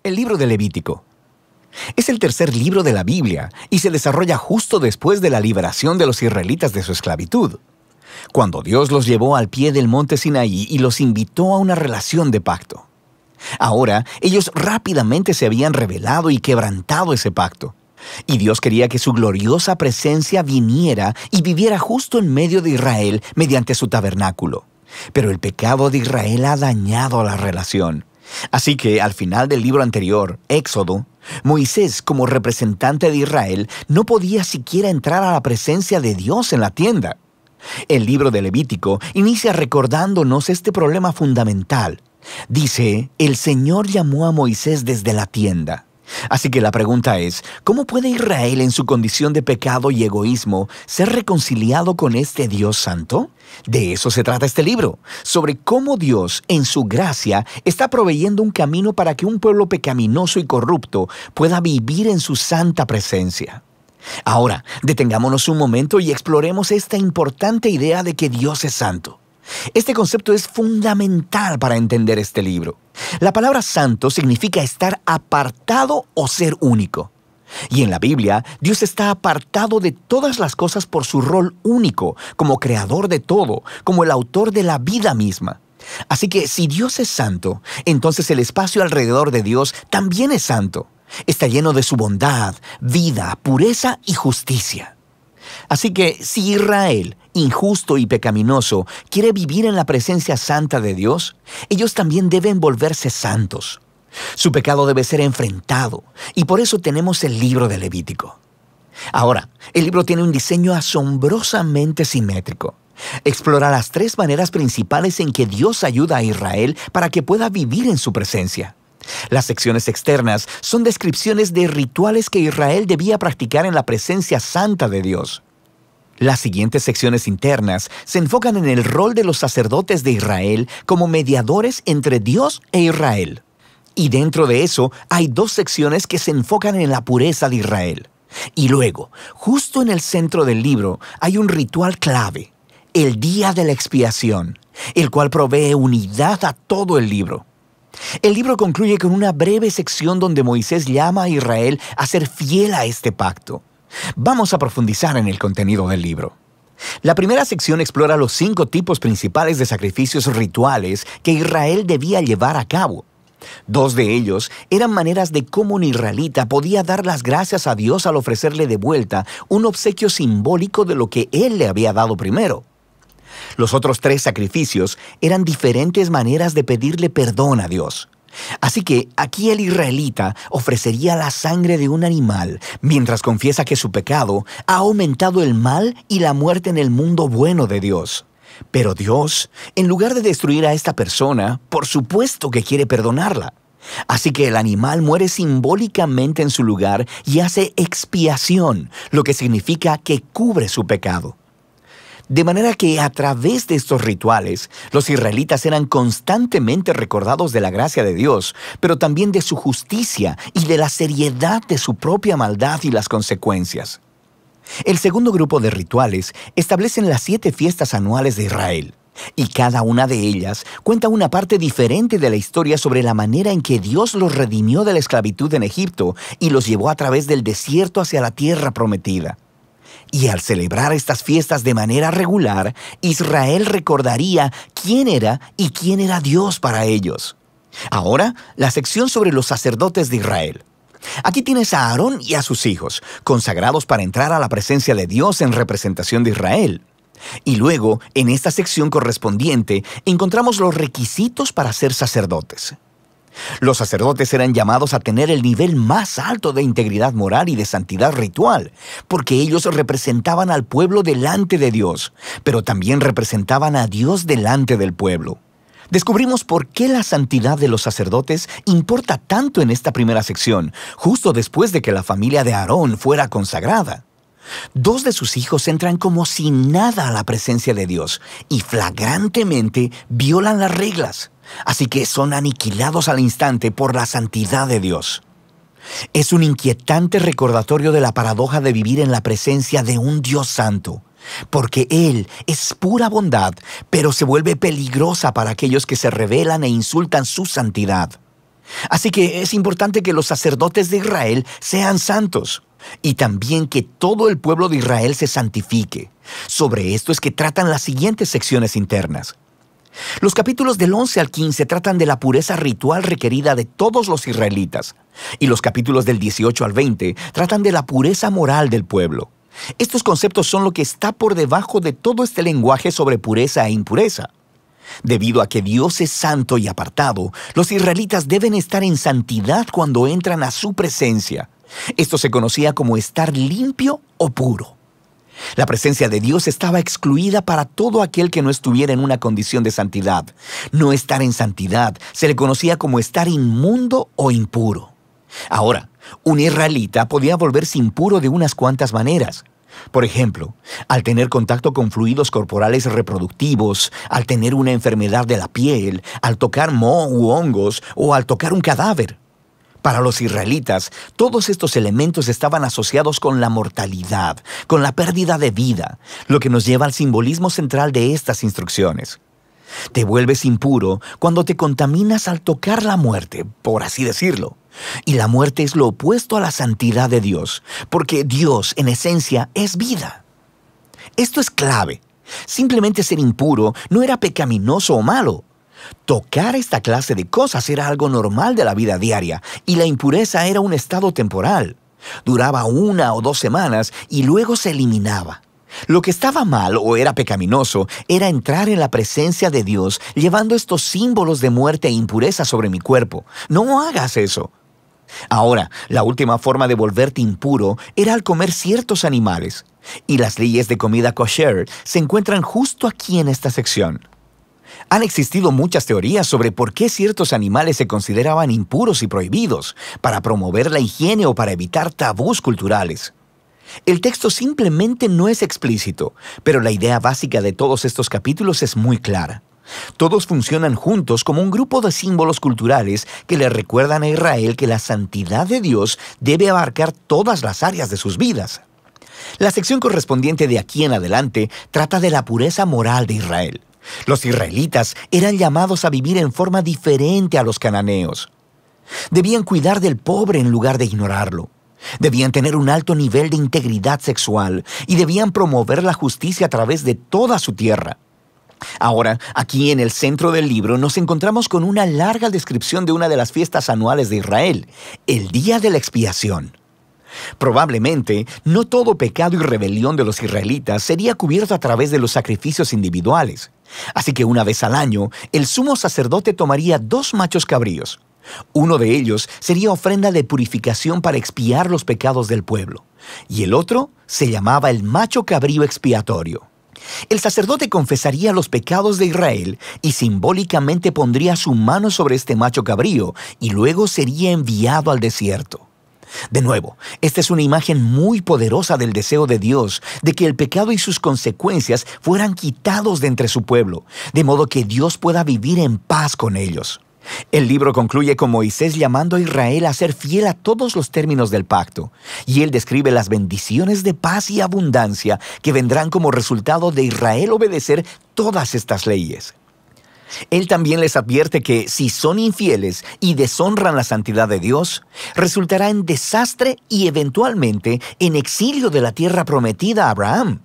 El libro de Levítico. Es el tercer libro de la Biblia y se desarrolla justo después de la liberación de los israelitas de su esclavitud, cuando Dios los llevó al pie del monte Sinaí y los invitó a una relación de pacto. Ahora, ellos rápidamente se habían rebelado y quebrantado ese pacto, y Dios quería que su gloriosa presencia viniera y viviera justo en medio de Israel mediante su tabernáculo. Pero el pecado de Israel ha dañado la relación. Así que al final del libro anterior, Éxodo, Moisés, como representante de Israel, no podía siquiera entrar a la presencia de Dios en la tienda. El libro de Levítico inicia recordándonos este problema fundamental. Dice, el Señor llamó a Moisés desde la tienda. Así que la pregunta es, ¿cómo puede Israel en su condición de pecado y egoísmo ser reconciliado con este Dios santo? De eso se trata este libro, sobre cómo Dios, en su gracia, está proveyendo un camino para que un pueblo pecaminoso y corrupto pueda vivir en su santa presencia. Ahora, detengámonos un momento y exploremos esta importante idea de que Dios es santo. Este concepto es fundamental para entender este libro. La palabra santo significa estar apartado o ser único. Y en la Biblia, Dios está apartado de todas las cosas por su rol único, como creador de todo, como el autor de la vida misma. Así que si Dios es santo, entonces el espacio alrededor de Dios también es santo. Está lleno de su bondad, vida, pureza y justicia. Así que si Israel, injusto y pecaminoso, quiere vivir en la presencia santa de Dios, ellos también deben volverse santos. Su pecado debe ser enfrentado, y por eso tenemos el libro de Levítico. Ahora, el libro tiene un diseño asombrosamente simétrico. Explora las tres maneras principales en que Dios ayuda a Israel para que pueda vivir en su presencia. Las secciones externas son descripciones de rituales que Israel debía practicar en la presencia santa de Dios. Las siguientes secciones internas se enfocan en el rol de los sacerdotes de Israel como mediadores entre Dios e Israel. Y dentro de eso hay dos secciones que se enfocan en la pureza de Israel. Y luego, justo en el centro del libro, hay un ritual clave, el Día de la Expiación, el cual provee unidad a todo el libro. El libro concluye con una breve sección donde Moisés llama a Israel a ser fiel a este pacto. Vamos a profundizar en el contenido del libro. La primera sección explora los 5 tipos principales de sacrificios rituales que Israel debía llevar a cabo. 2 de ellos eran maneras de cómo un israelita podía dar las gracias a Dios al ofrecerle de vuelta un obsequio simbólico de lo que Él le había dado primero. Los otros 3 sacrificios eran diferentes maneras de pedirle perdón a Dios. Así que aquí el israelita ofrecería la sangre de un animal mientras confiesa que su pecado ha aumentado el mal y la muerte en el mundo bueno de Dios. Pero Dios, en lugar de destruir a esta persona, por supuesto que quiere perdonarla. Así que el animal muere simbólicamente en su lugar y hace expiación, lo que significa que cubre su pecado. De manera que a través de estos rituales, los israelitas eran constantemente recordados de la gracia de Dios, pero también de su justicia y de la seriedad de su propia maldad y las consecuencias. El segundo grupo de rituales establecen las 7 fiestas anuales de Israel, y cada una de ellas cuenta una parte diferente de la historia sobre la manera en que Dios los redimió de la esclavitud en Egipto y los llevó a través del desierto hacia la tierra prometida. Y al celebrar estas fiestas de manera regular, Israel recordaría quién era y quién era Dios para ellos. Ahora, la sección sobre los sacerdotes de Israel. Aquí tienes a Aarón y a sus hijos, consagrados para entrar a la presencia de Dios en representación de Israel. Y luego, en esta sección correspondiente, encontramos los requisitos para ser sacerdotes. Los sacerdotes eran llamados a tener el nivel más alto de integridad moral y de santidad ritual, porque ellos representaban al pueblo delante de Dios, pero también representaban a Dios delante del pueblo. Descubrimos por qué la santidad de los sacerdotes importa tanto en esta primera sección, justo después de que la familia de Aarón fuera consagrada. 2 de sus hijos entran como si nada a la presencia de Dios y flagrantemente violan las reglas. Así que son aniquilados al instante por la santidad de Dios. Es un inquietante recordatorio de la paradoja de vivir en la presencia de un Dios santo, porque Él es pura bondad, pero se vuelve peligrosa para aquellos que se rebelan e insultan su santidad. Así que es importante que los sacerdotes de Israel sean santos y también que todo el pueblo de Israel se santifique. Sobre esto es que tratan las siguientes secciones internas. Los capítulos del 11 al 15 tratan de la pureza ritual requerida de todos los israelitas, y los capítulos del 18 al 20 tratan de la pureza moral del pueblo. Estos conceptos son lo que está por debajo de todo este lenguaje sobre pureza e impureza. Debido a que Dios es santo y apartado, los israelitas deben estar en santidad cuando entran a su presencia. Esto se conocía como estar limpio o puro. La presencia de Dios estaba excluida para todo aquel que no estuviera en una condición de santidad. No estar en santidad se le conocía como estar inmundo o impuro. Ahora, un israelita podía volverse impuro de unas cuantas maneras. Por ejemplo, al tener contacto con fluidos corporales reproductivos, al tener una enfermedad de la piel, al tocar moho u hongos o al tocar un cadáver. Para los israelitas, todos estos elementos estaban asociados con la mortalidad, con la pérdida de vida, lo que nos lleva al simbolismo central de estas instrucciones. Te vuelves impuro cuando te contaminas al tocar la muerte, por así decirlo. Y la muerte es lo opuesto a la santidad de Dios, porque Dios, en esencia, es vida. Esto es clave. Simplemente ser impuro no era pecaminoso o malo. Tocar esta clase de cosas era algo normal de la vida diaria, y la impureza era un estado temporal. Duraba 1 o 2 semanas y luego se eliminaba. Lo que estaba mal o era pecaminoso era entrar en la presencia de Dios llevando estos símbolos de muerte e impureza sobre mi cuerpo. No hagas eso. Ahora, la última forma de volverte impuro era al comer ciertos animales, y las leyes de comida kosher se encuentran justo aquí en esta sección. Han existido muchas teorías sobre por qué ciertos animales se consideraban impuros y prohibidos, para promover la higiene o para evitar tabús culturales. El texto simplemente no es explícito, pero la idea básica de todos estos capítulos es muy clara. Todos funcionan juntos como un grupo de símbolos culturales que le recuerdan a Israel que la santidad de Dios debe abarcar todas las áreas de sus vidas. La sección correspondiente de aquí en adelante trata de la pureza moral de Israel. Los israelitas eran llamados a vivir en forma diferente a los cananeos. Debían cuidar del pobre en lugar de ignorarlo. Debían tener un alto nivel de integridad sexual y debían promover la justicia a través de toda su tierra. Ahora, aquí en el centro del libro nos encontramos con una larga descripción de una de las fiestas anuales de Israel, el Día de la Expiación. Probablemente, no todo pecado y rebelión de los israelitas sería cubierto a través de los sacrificios individuales. Así que una vez al año, el sumo sacerdote tomaría 2 machos cabríos. Uno de ellos sería ofrenda de purificación para expiar los pecados del pueblo, y el otro se llamaba el macho cabrío expiatorio. El sacerdote confesaría los pecados de Israel y simbólicamente pondría su mano sobre este macho cabrío y luego sería enviado al desierto. De nuevo, esta es una imagen muy poderosa del deseo de Dios de que el pecado y sus consecuencias fueran quitados de entre su pueblo, de modo que Dios pueda vivir en paz con ellos. El libro concluye con Moisés llamando a Israel a ser fiel a todos los términos del pacto, y él describe las bendiciones de paz y abundancia que vendrán como resultado de Israel obedecer todas estas leyes. Él también les advierte que si son infieles y deshonran la santidad de Dios, resultará en desastre y eventualmente en exilio de la tierra prometida a Abraham.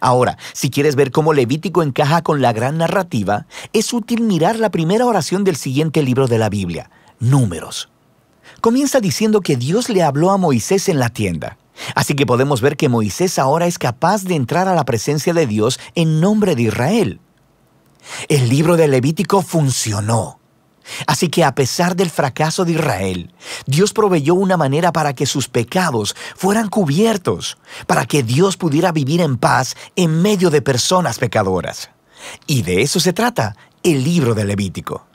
Ahora, si quieres ver cómo Levítico encaja con la gran narrativa, es útil mirar la primera oración del siguiente libro de la Biblia, Números. Comienza diciendo que Dios le habló a Moisés en la tienda. Así que podemos ver que Moisés ahora es capaz de entrar a la presencia de Dios en nombre de Israel. El libro de Levítico funcionó. Así que a pesar del fracaso de Israel, Dios proveyó una manera para que sus pecados fueran cubiertos, para que Dios pudiera vivir en paz en medio de personas pecadoras. Y de eso se trata el libro de Levítico.